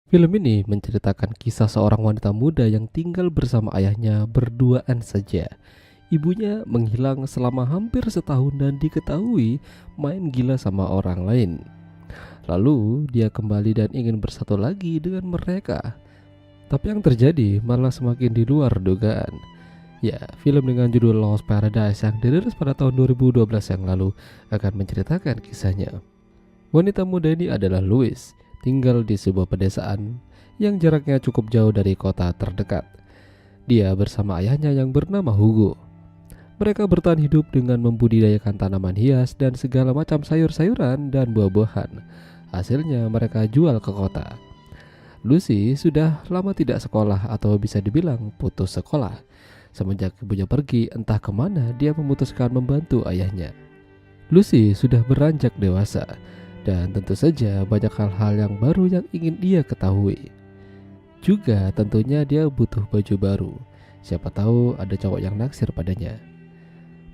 Film ini menceritakan kisah seorang wanita muda yang tinggal bersama ayahnya berduaan saja. Ibunya menghilang selama hampir setahun dan diketahui main gila sama orang lain. Lalu dia kembali dan ingin bersatu lagi dengan mereka. Tapi yang terjadi malah semakin di luar dugaan. Ya, film dengan judul Lost Paradise yang dirilis pada tahun 2012 yang lalu akan menceritakan kisahnya. Wanita muda ini adalah Louis, tinggal di sebuah pedesaan yang jaraknya cukup jauh dari kota terdekat. Dia bersama ayahnya yang bernama Hugo. Mereka bertahan hidup dengan membudidayakan tanaman hias dan segala macam sayur-sayuran dan buah-buahan. Hasilnya mereka jual ke kota. Lucy sudah lama tidak sekolah atau bisa dibilang putus sekolah. Semenjak ibunya pergi entah kemana, dia memutuskan membantu ayahnya. Lucy sudah beranjak dewasa dan tentu saja banyak hal-hal yang baru yang ingin dia ketahui. Juga tentunya dia butuh baju baru. Siapa tahu ada cowok yang naksir padanya.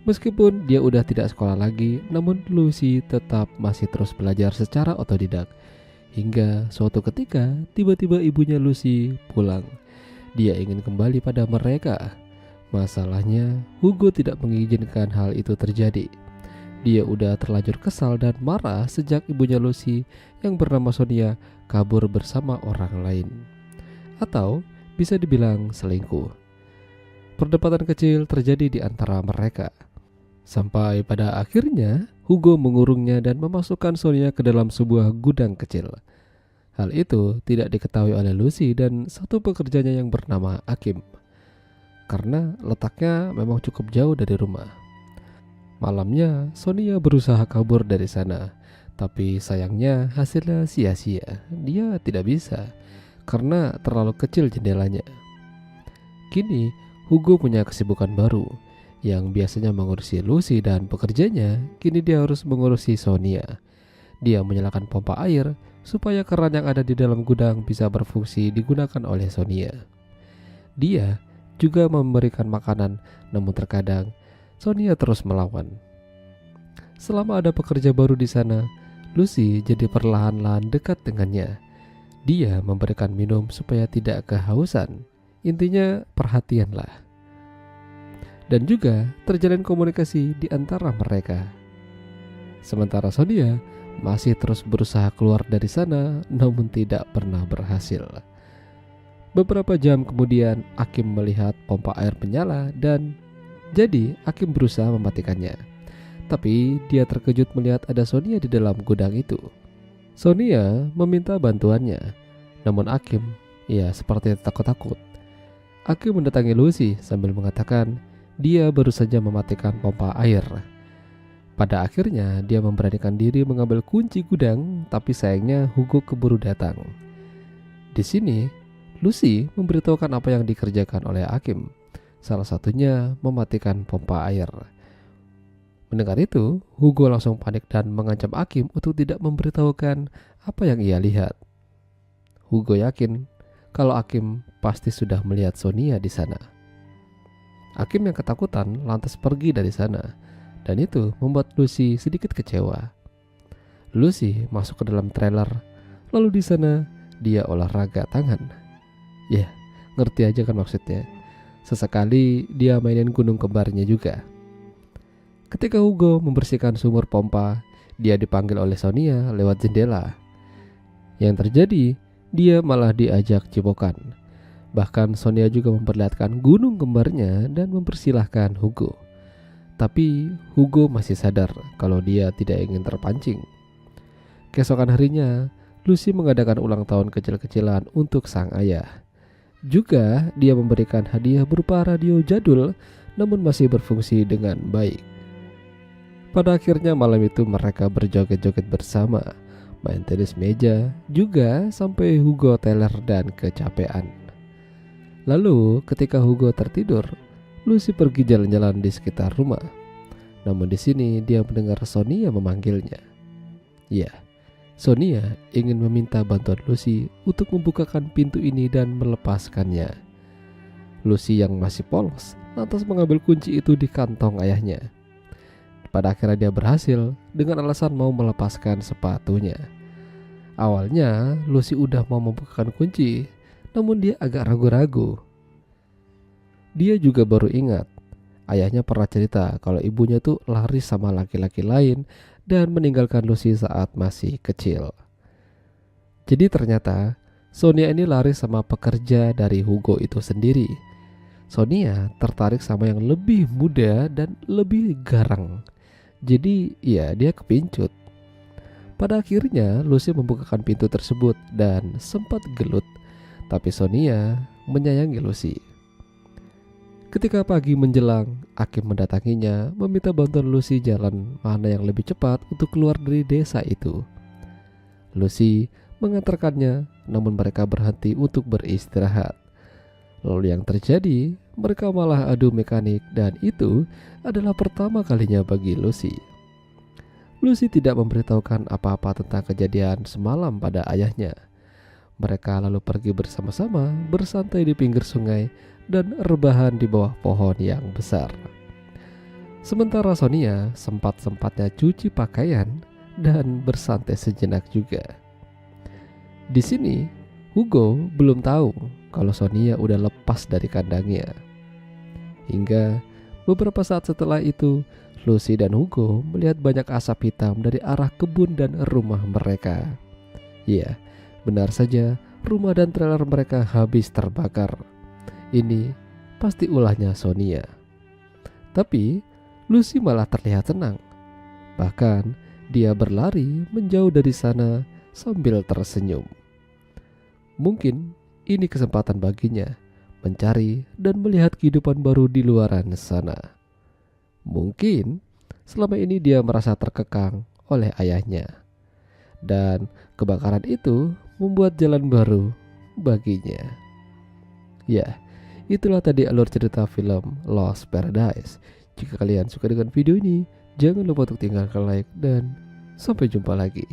Meskipun dia udah tidak sekolah lagi, namun Lucy tetap masih terus belajar secara otodidak. Hingga suatu ketika, tiba-tiba ibunya Lucy pulang. Dia ingin kembali pada mereka. Masalahnya, Hugo tidak mengizinkan hal itu terjadi. Dia udah terlanjur kesal dan marah sejak ibunya Lucy yang bernama Sonia kabur bersama orang lain. Atau bisa dibilang selingkuh. Perdebatan kecil terjadi di antara mereka. Sampai pada akhirnya Hugo mengurungnya dan memasukkan Sonia ke dalam sebuah gudang kecil. Hal itu tidak diketahui oleh Lucy dan satu pekerjanya yang bernama Akim. Karena letaknya memang cukup jauh dari rumah. Malamnya Sonia berusaha kabur dari sana. Tapi sayangnya hasilnya sia-sia. Dia tidak bisa karena terlalu kecil jendelanya. Kini Hugo punya kesibukan baru. Yang biasanya mengurusi Lucy dan pekerjanya, kini dia harus mengurusi Sonia. Dia menyalakan pompa air supaya keran yang ada di dalam gudang bisa berfungsi digunakan oleh Sonia. Dia juga memberikan makanan, namun terkadang Sonia terus melawan. Selama ada pekerja baru di sana, Lucy jadi perlahan-lahan dekat dengannya. Dia memberikan minum supaya tidak kehausan. Intinya perhatianlah. Dan juga terjalin komunikasi di antara mereka. Sementara Sonia masih terus berusaha keluar dari sana, namun tidak pernah berhasil. Beberapa jam kemudian Akim melihat pompa air menyala dan jadi Akim berusaha mematikannya. Tapi dia terkejut melihat ada Sonia di dalam gudang itu. Sonia meminta bantuannya, namun Akim seperti takut-takut. Akim mendatangi Lucy sambil mengatakan dia baru saja mematikan pompa air. Pada akhirnya dia memberanikan diri mengambil kunci gudang, tapi sayangnya Hugo keburu datang. Di sini Lucy memberitahukan apa yang dikerjakan oleh Akim. Salah satunya mematikan pompa air. Mendengar itu, Hugo langsung panik dan mengancam Akim untuk tidak memberitahukan apa yang ia lihat. Hugo yakin kalau Akim pasti sudah melihat Sonia di sana. Akim yang ketakutan lantas pergi dari sana, dan itu membuat Lucy sedikit kecewa. Lucy masuk ke dalam trailer, lalu di sana dia olahraga tangan. Ngerti aja kan maksudnya. Sesekali dia mainin gunung kembarnya juga. Ketika Hugo membersihkan sumur pompa, dia dipanggil oleh Sonia lewat jendela. Yang terjadi, dia malah diajak cipokan. Bahkan Sonia juga memperlihatkan gunung kembarnya dan mempersilahkan Hugo. Tapi Hugo masih sadar kalau dia tidak ingin terpancing. Keesokan harinya, Lucy mengadakan ulang tahun kecil-kecilan untuk sang ayah. Juga dia memberikan hadiah berupa radio jadul namun masih berfungsi dengan baik. Pada akhirnya malam itu mereka berjoget-joget bersama, main tenis meja, juga sampai Hugo teler dan kecapean. Lalu ketika Hugo tertidur, Lucy pergi jalan-jalan di sekitar rumah. Namun di sini dia mendengar Sonia memanggilnya. Sonia ingin meminta bantuan Lucy untuk membukakan pintu ini dan melepaskannya. Lucy yang masih polos lantas mengambil kunci itu di kantong ayahnya. Pada akhirnya dia berhasil dengan alasan mau melepaskan sepatunya. Awalnya Lucy udah mau membukakan kunci, namun dia agak ragu-ragu. Dia juga baru ingat ayahnya pernah cerita kalau ibunya tuh lari sama laki-laki lain dan meninggalkan Lucy saat masih kecil. Jadi ternyata Sonia ini lari sama pekerja dari Hugo itu sendiri. Sonia tertarik sama yang lebih muda dan lebih garang. Jadi ya dia kepincut. Pada akhirnya Lucy membukakan pintu tersebut dan sempat gelut. Tapi Sonia menyayangi Lucy. Ketika pagi menjelang, Hakim mendatanginya meminta bantuan Lucy jalan mana yang lebih cepat untuk keluar dari desa itu. Lucy mengantarkannya, namun mereka berhenti untuk beristirahat. Lalu yang terjadi, mereka malah adu mekanik dan itu adalah pertama kalinya bagi Lucy. Lucy tidak memberitahukan apa-apa tentang kejadian semalam pada ayahnya. Mereka lalu pergi bersama-sama bersantai di pinggir sungai dan rebahan di bawah pohon yang besar. Sementara Sonia sempat-sempatnya cuci pakaian dan bersantai sejenak juga. Di sini, Hugo belum tahu kalau Sonia udah lepas dari kandangnya. Hingga beberapa saat setelah itu, Lucy dan Hugo melihat banyak asap hitam dari arah kebun dan rumah mereka. Ya, benar saja, rumah dan trailer mereka habis terbakar. Ini pasti ulahnya Sonia. Tapi Lucy malah terlihat tenang. Bahkan dia berlari menjauh dari sana sambil tersenyum. Mungkin ini kesempatan baginya mencari dan melihat kehidupan baru di luaran sana. Mungkin selama ini dia merasa terkekang oleh ayahnya. Dan kebakaran itu membuat jalan baru baginya. Ya, itulah tadi alur cerita film Lost Paradise. Jika kalian suka dengan video ini, jangan lupa untuk tinggalkan like dan sampai jumpa lagi.